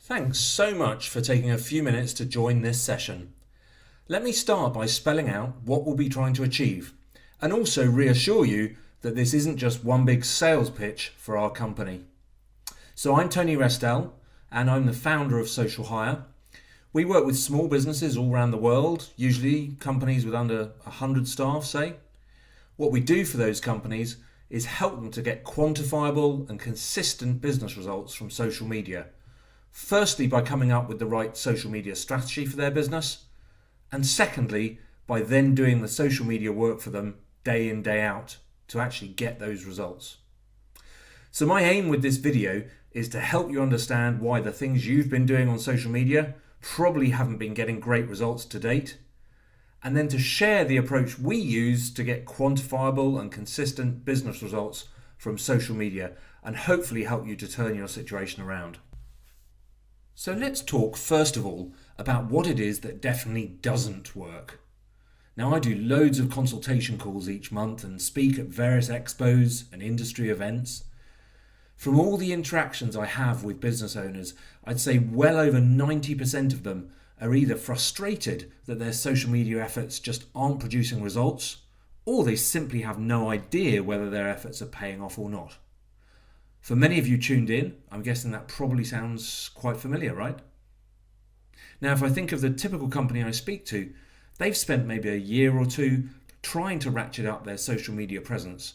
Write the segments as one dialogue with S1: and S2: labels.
S1: Thanks so much for taking a few minutes to join this session. Let me start by spelling out what we'll be trying to achieve, and also reassure you that this isn't just one big sales pitch for our company. So I'm Tony Restell, and I'm the founder of Social Hire. We work with small businesses all around the world, usually companies with under 100 staff, say. What we do for those companies is help them to get quantifiable and consistent business results from social media. Firstly, by coming up with the right social media strategy for their business, and secondly, by then doing the social media work for them day in, day out to actually get those results. So my aim with this video is to help you understand why the things you've been doing on social media probably haven't been getting great results to date, and then to share the approach we use to get quantifiable and consistent business results from social media and hopefully help you to turn your situation around. So let's talk first of all about what it is that definitely doesn't work. Now, I do loads of consultation calls each month and speak at various expos and industry events. From all the interactions I have with business owners, I'd say well over 90% of them are either frustrated that their social media efforts just aren't producing results, or they simply have no idea whether their efforts are paying off or not. For many of you tuned in, I'm guessing that probably sounds quite familiar, right? Now, if I think of the typical company I speak to, they've spent maybe a year or two trying to ratchet up their social media presence.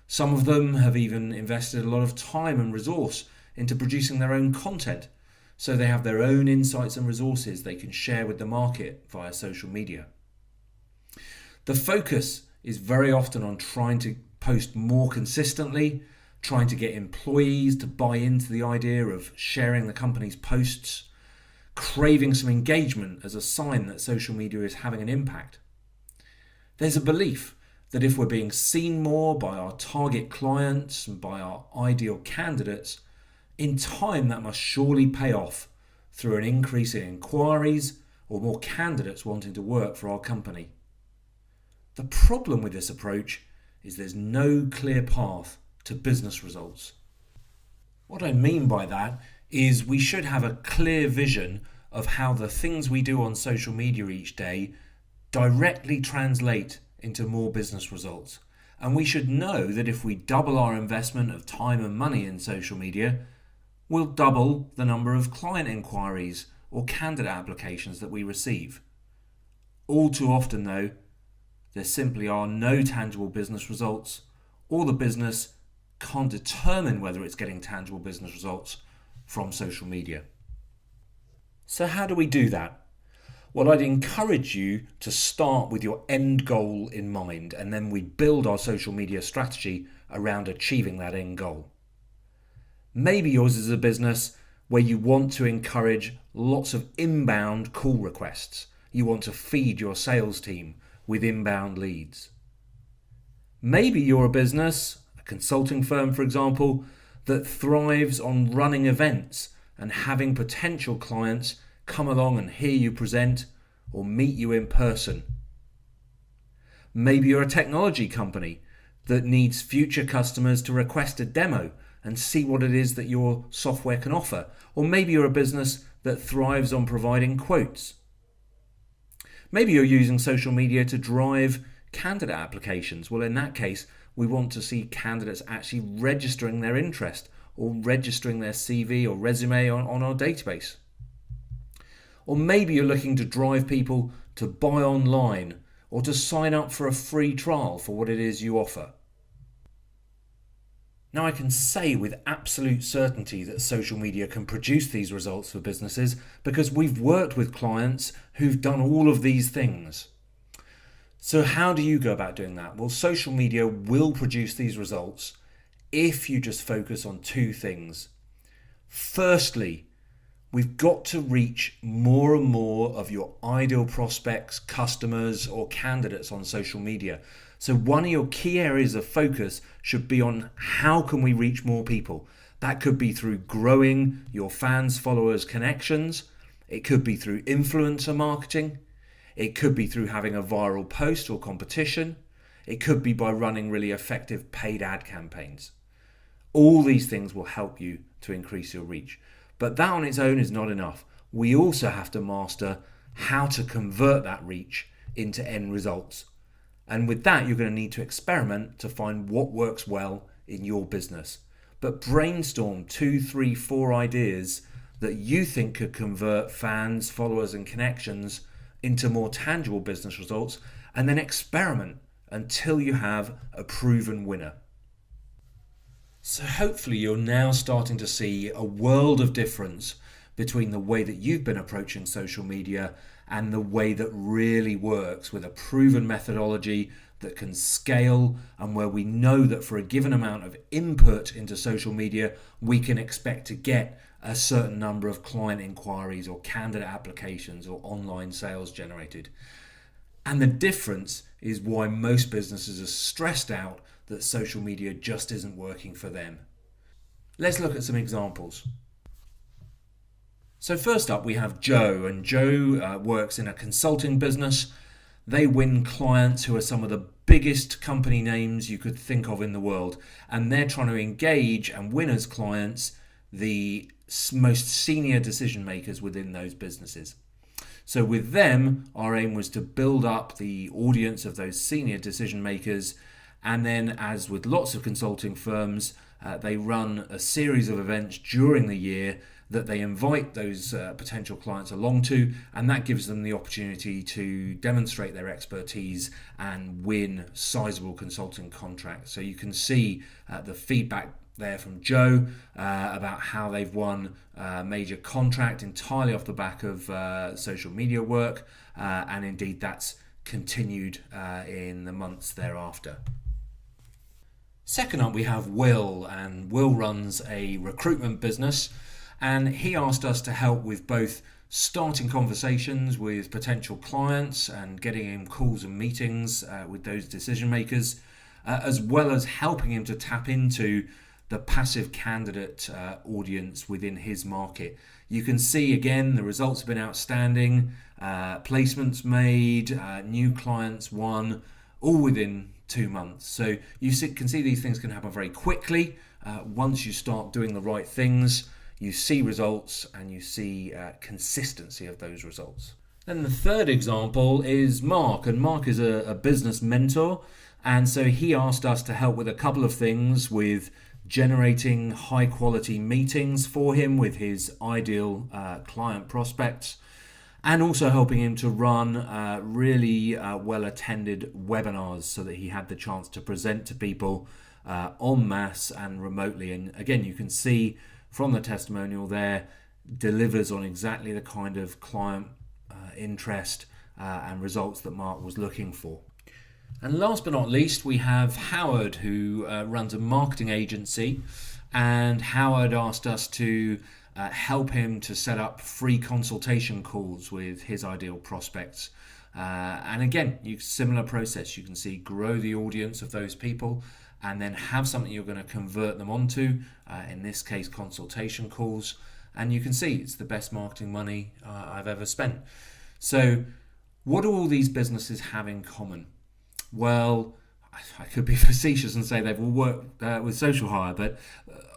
S1: Some of them have even invested a lot of time and resource into producing their own content, so they have their own insights and resources they can share with the market via social media. The focus is very often on trying to post more consistently, trying to get employees to buy into the idea of sharing the company's posts, craving some engagement as a sign that social media is having an impact. There's a belief that if we're being seen more by our target clients and by our ideal candidates, in time that must surely pay off through an increase in inquiries or more candidates wanting to work for our company. The problem with this approach is there's no clear path to business results. What I mean by that is we should have a clear vision of how the things we do on social media each day directly translate into more business results. And we should know that if we double our investment of time and money in social media, we'll double the number of client inquiries or candidate applications that we receive. All too often though, there simply are no tangible business results, or the business can't determine whether it's getting tangible business results from social media. So how do we do that? Well, I'd encourage you to start with your end goal in mind, and then we build our social media strategy around achieving that end goal. Maybe yours is a business where you want to encourage lots of inbound call requests. You want to feed your sales team with inbound leads. Maybe you're a business, a consulting firm for example, that thrives on running events and having potential clients come along and hear you present or meet you in person. Maybe you're a technology company that needs future customers to request a demo and see what it is that your software can offer. Or maybe you're a business that thrives on providing quotes. Maybe you're using social media to drive candidate applications. Well, in that case, we want to see candidates actually registering their interest or registering their CV or resume on our database. Or maybe you're looking to drive people to buy online or to sign up for a free trial for what it is you offer. Now, I can say with absolute certainty that social media can produce these results for businesses because we've worked with clients who've done all of these things. So how do you go about doing that? Well, social media will produce these results if you just focus on two things. Firstly, we've got to reach more and more of your ideal prospects, customers, or candidates on social media. So one of your key areas of focus should be on how can we reach more people. That could be through growing your fans, followers, connections. It could be through influencer marketing. It could be through having a viral post or competition. It could be by running really effective paid ad campaigns. All these things will help you to increase your reach. But that on its own is not enough. We also have to master how to convert that reach into end results. And with that, you're going to need to experiment to find what works well in your business. But brainstorm 2, 3, 4 ideas that you think could convert fans, followers, and connections into more tangible business results, and then experiment until you have a proven winner. So hopefully you're now starting to see a world of difference between the way that you've been approaching social media and the way that really works with a proven methodology that can scale, and where we know that for a given amount of input into social media, we can expect to get a certain number of client inquiries or candidate applications or online sales generated. And the difference is why most businesses are stressed out that social media just isn't working for them. Let's look at some examples. So first up we have Joe, and Joe works in a consulting business. They win clients who are some of the biggest company names you could think of in the world, and they're trying to engage and win as clients the most senior decision makers within those businesses. So with them, our aim was to build up the audience of those senior decision makers, and then, as with lots of consulting firms, they run a series of events during the year that they invite those potential clients along to, and that gives them the opportunity to demonstrate their expertise and win sizable consulting contracts. So you can see the feedback there from Joe about how they've won a major contract entirely off the back of social media work, and indeed that's continued in the months thereafter. Second up we have Will, and Will runs a recruitment business, and he asked us to help with both starting conversations with potential clients and getting him calls and meetings with those decision makers, as well as helping him to tap into the passive candidate audience within his market. You can see again the results have been outstanding, placements made, new clients won, all within 2 months. So you can see these things can happen very quickly. Once you start doing the right things, you see results and you see consistency of those results. Then the third example is Mark, and Mark is a business mentor, and so he asked us to help with a couple of things with generating high quality meetings for him with his ideal client prospects, and also helping him to run really well attended webinars so that he had the chance to present to people en masse and remotely. And again, you can see from the testimonial there, delivers on exactly the kind of client interest and results that Mark was looking for. And last but not least, we have Howard, who runs a marketing agency, and Howard asked us to help him to set up free consultation calls with his ideal prospects. And again, similar process. You can see grow the audience of those people and then have something you're going to convert them onto, in this case consultation calls, and you can see it's the best marketing money I've ever spent. So what do all these businesses have in common? Well, I could be facetious and say they've all worked with social hire, but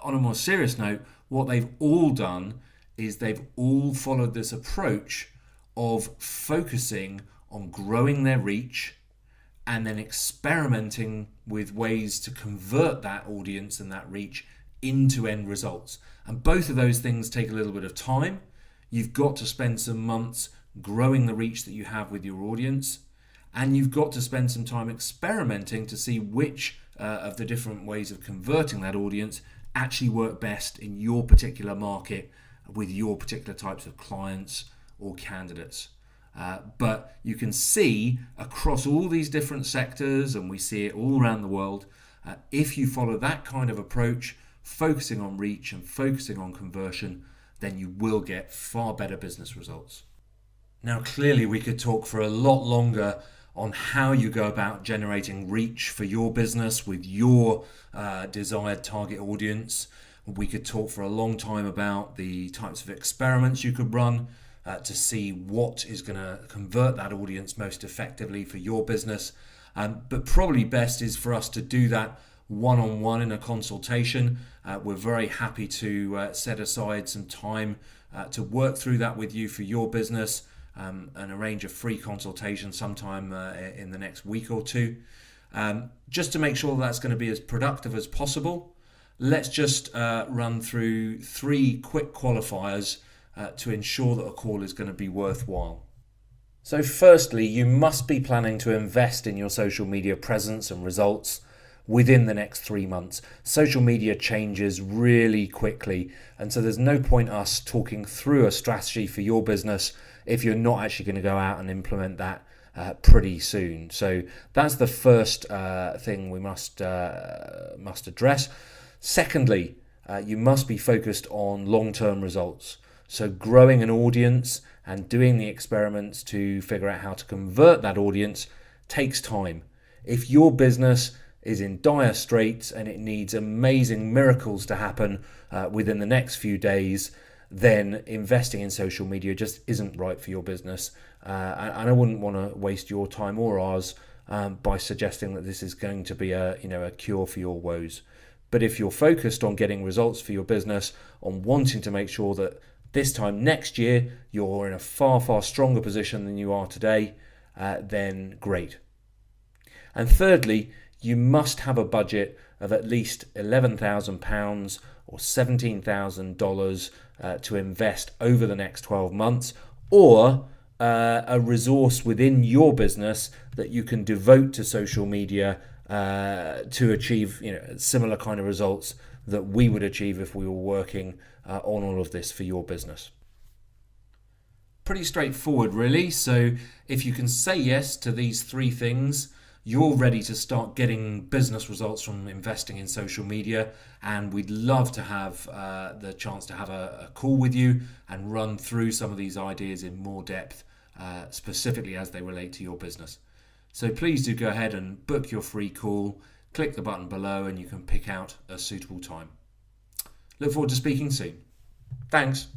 S1: on a more serious note, what they've all done is they've all followed this approach of focusing on growing their reach and then experimenting with ways to convert that audience and that reach into end results. And both of those things take a little bit of time. You've got to spend some months growing the reach that you have with your audience, and you've got to spend some time experimenting to see which of the different ways of converting that audience actually work best in your particular market with your particular types of clients or candidates. But you can see across all these different sectors, and we see it all around the world, if you follow that kind of approach, focusing on reach and focusing on conversion, then you will get far better business results. Now, clearly we could talk for a lot longer on how you go about generating reach for your business with your desired target audience. We could talk for a long time about the types of experiments you could run to see what is going to convert that audience most effectively for your business. But probably best is for us to do that one-on-one in a consultation, we're very happy to set aside some time to work through that with you for your business and arrange a free consultation sometime in the next week or two. Just to make sure that's going to be as productive as possible, let's just run through 3 quick qualifiers to ensure that a call is going to be worthwhile. So firstly, you must be planning to invest in your social media presence and results within the next 3 months. Social media changes really quickly, and so there's no point us talking through a strategy for your business if you're not actually going to go out and implement that pretty soon. So that's the first thing we must address. Secondly, you must be focused on long-term results. So growing an audience and doing the experiments to figure out how to convert that audience takes time. If your business is in dire straits and it needs amazing miracles to happen within the next few days, then investing in social media just isn't right for your business. And I wouldn't want to waste your time or ours by suggesting that this is going to be a cure for your woes. But if you're focused on getting results for your business, on wanting to make sure that this time next year you're in a far, far stronger position than you are today, then great. And thirdly, you must have a budget of at least £11,000 or $17,000 to invest over the next 12 months, or a resource within your business that you can devote to social media to achieve similar kind of results that we would achieve if we were working on all of this for your business. Pretty straightforward, really. So if you can say yes to these 3 things, you're ready to start getting business results from investing in social media, and we'd love to have the chance to have a call with you and run through some of these ideas in more depth, specifically as they relate to your business. So please do go ahead and book your free call, click the button below, and you can pick out a suitable time. Look forward to speaking soon. Thanks.